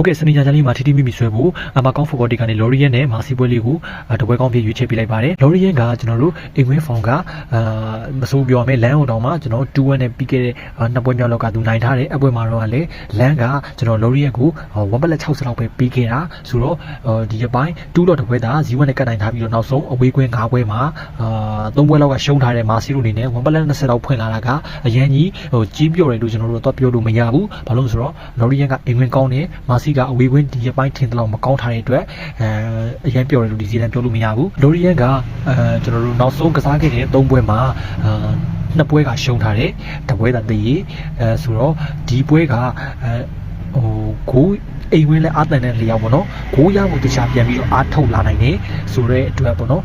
ဟုတ်ကဲ့စနေညချမ်းလေးမှာထီထီမိမိဆွဲဖို့အမကောင်းဖော်တီကနေလော်ရီယန်နဲ့မာစီပွဲလေးကိုတပွဲကောင်းပြရွေးချယ်ပေးလိုက်ပါတယ်လော်ရီယန်ကကျွန်တော်တို့အိမ်ဝင်းဖောင်ကမစိုးပြောရမယ်လမ်းအောင်တောင်မှာကျွန်တော်2-1နဲ့ပြီးခဲ့တဲ့နှစ်ပွဲမြောက်လောက်ကသူနိုင်ထားတယ်အပွဲမှာတော့လည်းလမ်းကကျွန်တော်လော်ရီယန်ကို1ပလက်60လောက်ပဲပေးခဲ့တာဆိုတော့ဒီအပိုင်း2တော့တပွဲသား0-1နဲ့ကတ်နိုင်ထားပြီးတော့နောက်ဆုံးအဝေးကွင်း5ပွဲမှာ3ပွဲလောက်ကရှုံးထားတဲ့မာစီတို့အနေနဲ့1ပလက်20လောက်ဖွင့်လာတာကအရန်ကြီးကြီးပြော့တယ်လို့ကျွန်တော်တို့တော့ပြောလို့မရဘူးဘာလို့ဆိုတော့လော်ရီယန်ကအိမ်ဝင်းကောင်းတယ်မာစီကအဝေးကွင်းဒီအပိုင်းထင်တယ်လို့မကောင်းထားတဲ့အတွက်အရင်ပြောတယ်လို့ဒီစီတန်းပြောလို့မရဘူးလိုရီယန်ကကျွန်တော်တို့နောက်ဆုံးကစားခဲ့တဲ့3ပွဲမှာနှစ်ပွဲကရှုံးထားတယ်တစ်ပွဲသာတည်ဆိုတော့ဒီပွဲကကိုအိမ်ဝင်းလဲအားတန်တဲ့လျောက်ပေါ့နော်ကိုရဖို့တခြားပြန်ပြီးတော့အားထုတ်လာနိုင်တယ်ဆိုတဲ့အတွက်ပေါ့နော်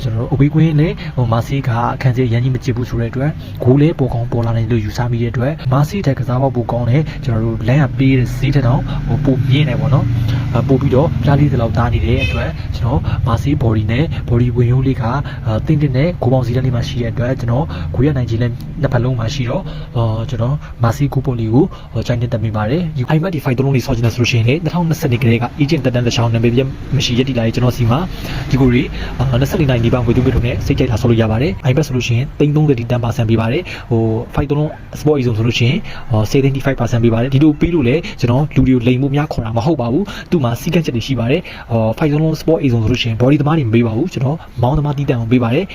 ကျွန်တော်တို့အဝေးကွင်းလဲမာစီကအခန်းကျရန်ကြီးမကြည့်ဘူးဆိုတဲ့အတွက်ကိုလဲပေါ်ကောင်းပေါ်လာနိုင်လို့ယူဆမိတဲ့အတွက်မာစီတဲ့ကစားပေါက်ပိုကောင်းတယ်ကျွန်တော်တို့လမ်းကပေးတဲ့ဈေးတဲ့တောင်ပိုမြင့်နေပေါ့နော်ပို့ပြီးတော့ပြားလေးတစ်လောက်သားနေတဲ့အတွက်ကျွန်တော်မာစီဘော်ဒီနဲ့ဘော်ဒီဝင်ရိုးလေးကတင်းတင်းနဲ့ကိုပေါင်းစီတဲ့လေးမှာရှိတဲ့အတွက်ကျွန်တော်ကိုရနိုင်ကြီးလဲနှစ်ဖက်လုံးမှာရှိတော့ကျွန်တော်မာစီကိုပိုလီကိုကြိုင်းနေတက်မိပါတယ်အိုင်မတ်ဒီဖိုက်3လုံးလေးဆော့ချင်တယ်ဆိုလို့ရှိရင်လေ2020ကလေးက agent တက်တန်းတစ်ချောင်းနာမည်ပြမရှိရည်တည်လာရေးကျွန်တော်စီမှာဒီကိုရီ24နိုင်ဒီပေါင်ကိုသူ့ပြထုံးနဲ့စိတ်ကြိုက်တာဆော့လို့ရပါတယ်အိုင်မတ်ဆိုလို့ရှိရင်30 10% ပေးပါတယ်ဖိုက်3လုံး sport e zone ဆိုလို့ရှိရင်75% ပေးပါတယ်ဒီလိုပြီးလို့လေကျွန်တော်လူတွေကိုလိမ်မှုများခေါ်တာမဟုတ်ပါဘူးသူ့မှာစီကတ်ချက်တွေရှိပါတယ်ဖိုက်3လုံး sport e zone ဆိုလို့ရှိရင် body သမားတွေမပေးပါဘူးကျွန်တော်မောင်းသမားတီးတန်ကိုပေးပါတယ်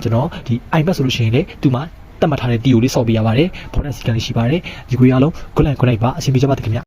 ကျွန်တော်ဒီ iPad ဆိုလို့ရှိရင်လေသူ့မှာတတ်မှတ်ထားတဲ့တီကိုလေးဆော့ပေးရပါတယ်ဖော်တဲ့စီကံလေးရှိပါတယ်ဒီကိုရအောင် good night ပါအဆင်ပြေကြပါတခင်ဗျ